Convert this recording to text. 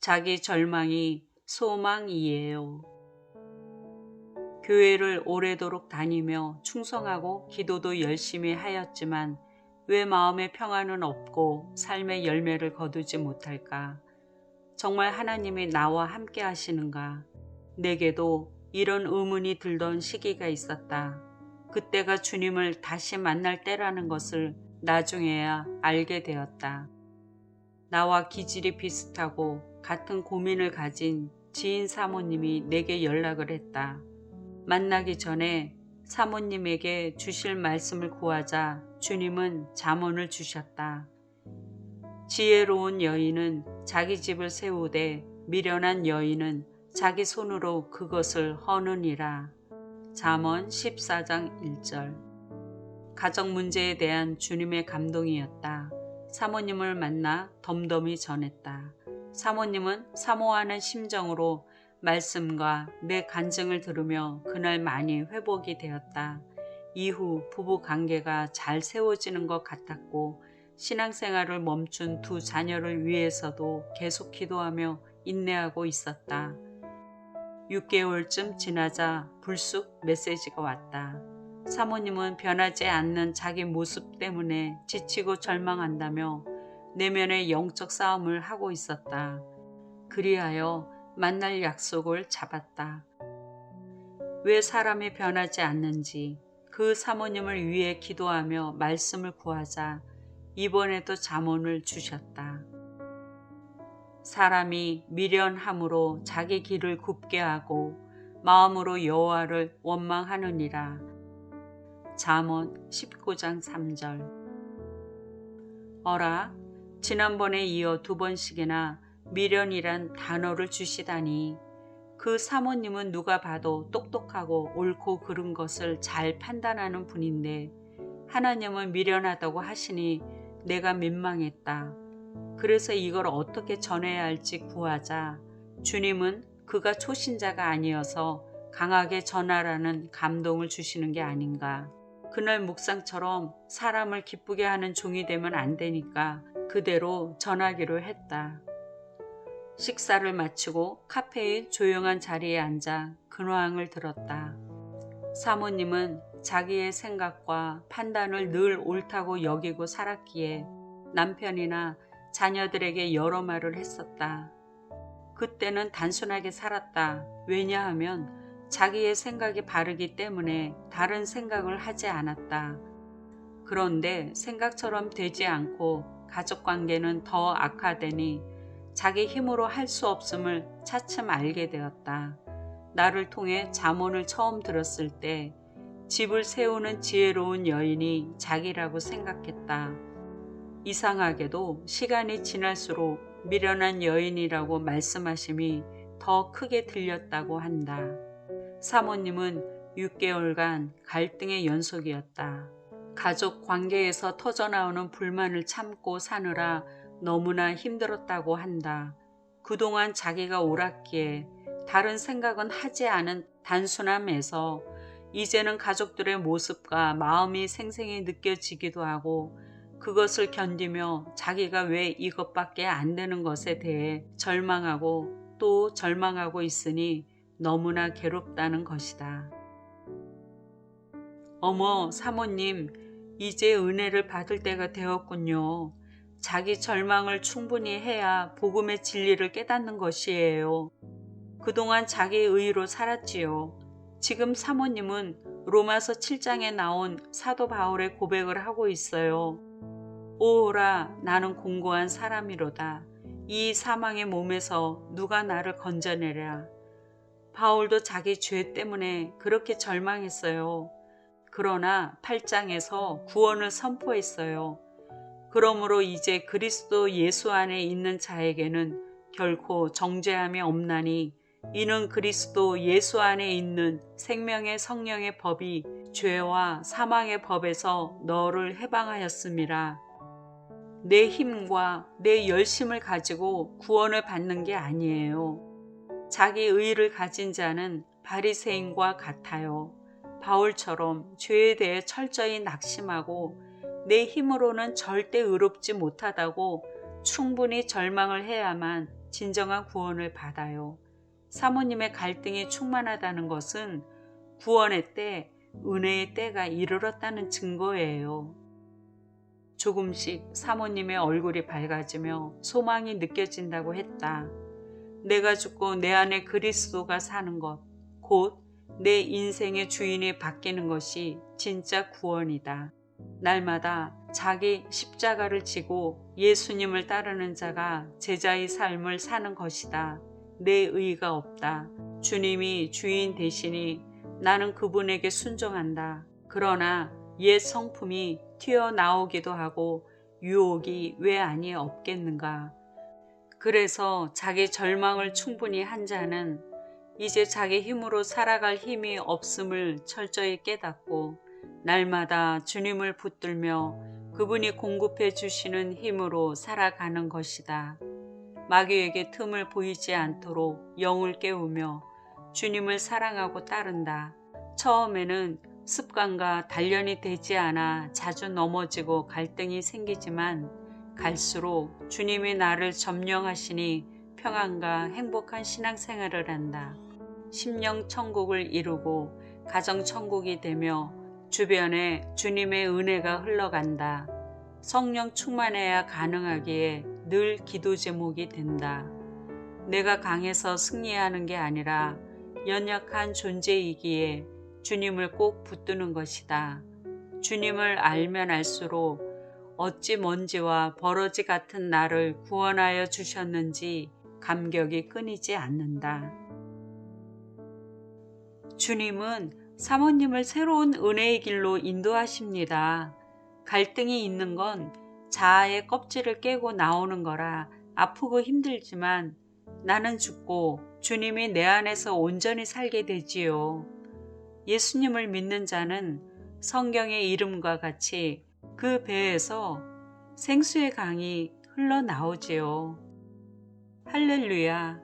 자기 절망이 소망이에요. 교회를 오래도록 다니며 충성하고 기도도 열심히 하였지만 왜 마음의 평안은 없고 삶의 열매를 거두지 못할까? 정말 하나님이 나와 함께 하시는가? 내게도 이런 의문이 들던 시기가 있었다. 그때가 주님을 다시 만날 때라는 것을 나중에야 알게 되었다. 나와 기질이 비슷하고 같은 고민을 가진 지인 사모님이 내게 연락을 했다. 만나기 전에 사모님에게 주실 말씀을 구하자 주님은 잠언을 주셨다. 지혜로운 여인은 자기 집을 세우되 미련한 여인은 자기 손으로 그것을 허느니라. 잠언 14장 1절. 가정 문제에 대한 주님의 감동이었다. 사모님을 만나 덤덤히 전했다. 사모님은 사모하는 심정으로 말씀과 내 간증을 들으며 그날 많이 회복이 되었다. 이후 부부 관계가 잘 세워지는 것 같았고 신앙생활을 멈춘 두 자녀를 위해서도 계속 기도하며 인내하고 있었다. 6개월쯤 지나자 불쑥 메시지가 왔다. 사모님은 변하지 않는 자기 모습 때문에 지치고 절망한다며 내면의 영적 싸움을 하고 있었다. 그리하여 만날 약속을 잡았다. 왜 사람이 변하지 않는지 그 사모님을 위해 기도하며 말씀을 구하자 이번에도 잠언을 주셨다. 사람이 미련함으로 자기 길을 굽게 하고 마음으로 여호와를 원망하느니라. 잠언 19장 3절. 어라, 지난번에 이어 2번씩이나 미련이란 단어를 주시다니. 그 사모님은 누가 봐도 똑똑하고 옳고 그른 것을 잘 판단하는 분인데 하나님은 미련하다고 하시니 내가 민망했다. 그래서 이걸 어떻게 전해야 할지 구하자 주님은 그가 초신자가 아니어서 강하게 전하라는 감동을 주시는 게 아닌가. 그날 묵상처럼 사람을 기쁘게 하는 종이 되면 안 되니까 그대로 전하기로 했다. 식사를 마치고 카페의 조용한 자리에 앉아 근황을 들었다. 사모님은 자기의 생각과 판단을 늘 옳다고 여기고 살았기에 남편이나 자녀들에게 여러 말을 했었다. 그때는 단순하게 살았다. 왜냐하면 자기의 생각이 바르기 때문에 다른 생각을 하지 않았다. 그런데 생각처럼 되지 않고 가족관계는 더 악화되니 자기 힘으로 할 수 없음을 차츰 알게 되었다. 나를 통해 잠언을 처음 들었을 때 집을 세우는 지혜로운 여인이 자기라고 생각했다. 이상하게도 시간이 지날수록 미련한 여인이라고 말씀하심이 더 크게 들렸다고 한다. 사모님은 6개월간 갈등의 연속이었다. 가족 관계에서 터져나오는 불만을 참고 사느라 너무나 힘들었다고 한다. 그동안 자기가 옳았기에 다른 생각은 하지 않은 단순함에서 이제는 가족들의 모습과 마음이 생생히 느껴지기도 하고 그것을 견디며 자기가 왜 이것밖에 안 되는 것에 대해 절망하고 또 절망하고 있으니 너무나 괴롭다는 것이다. 어머, 사모님, 이제 은혜를 받을 때가 되었군요. 자기 절망을 충분히 해야 복음의 진리를 깨닫는 것이에요. 그동안 자기 의로 살았지요. 지금 사모님은 로마서 7장에 나온 사도 바울의 고백을 하고 있어요. 오호라, 나는 공고한 사람이로다. 이 사망의 몸에서 누가 나를 건져내랴. 바울도 자기 죄 때문에 그렇게 절망했어요. 그러나 8장에서 구원을 선포했어요. 그러므로 이제 그리스도 예수 안에 있는 자에게는 결코 정죄함이 없나니 이는 그리스도 예수 안에 있는 생명의 성령의 법이 죄와 사망의 법에서 너를 해방하였음이라. 내 힘과 내 열심을 가지고 구원을 받는 게 아니에요. 자기 의를 가진 자는 바리새인과 같아요. 바울처럼 죄에 대해 철저히 낙심하고 내 힘으로는 절대 의롭지 못하다고 충분히 절망을 해야만 진정한 구원을 받아요. 사모님의 갈등이 충만하다는 것은 구원의 때, 은혜의 때가 이르렀다는 증거예요. 조금씩 사모님의 얼굴이 밝아지며 소망이 느껴진다고 했다. 내가 죽고 내 안에 그리스도가 사는 것, 곧 내 인생의 주인이 바뀌는 것이 진짜 구원이다. 날마다 자기 십자가를 지고 예수님을 따르는 자가 제자의 삶을 사는 것이다. 내 의가 없다. 주님이 주인 되시니 나는 그분에게 순종한다. 그러나 옛 성품이 튀어나오기도 하고 유혹이 왜 아니 없겠는가. 그래서 자기 절망을 충분히 한 자는 이제 자기 힘으로 살아갈 힘이 없음을 철저히 깨닫고 날마다 주님을 붙들며 그분이 공급해 주시는 힘으로 살아가는 것이다. 마귀에게 틈을 보이지 않도록 영을 깨우며 주님을 사랑하고 따른다. 처음에는 습관과 단련이 되지 않아 자주 넘어지고 갈등이 생기지만 갈수록 주님이 나를 점령하시니 평안과 행복한 신앙생활을 한다. 심령 천국을 이루고 가정 천국이 되며 주변에 주님의 은혜가 흘러간다. 성령 충만해야 가능하기에 늘 기도 제목이 된다. 내가 강해서 승리하는 게 아니라 연약한 존재이기에 주님을 꼭 붙드는 것이다. 주님을 알면 알수록 어찌 먼지와 버러지 같은 나를 구원하여 주셨는지 감격이 끊이지 않는다. 주님은 사모님을 새로운 은혜의 길로 인도하십니다. 갈등이 있는 건 자아의 껍질을 깨고 나오는 거라 아프고 힘들지만 나는 죽고 주님이 내 안에서 온전히 살게 되지요. 예수님을 믿는 자는 성경의 이름과 같이 그 배에서 생수의 강이 흘러나오지요. 할렐루야.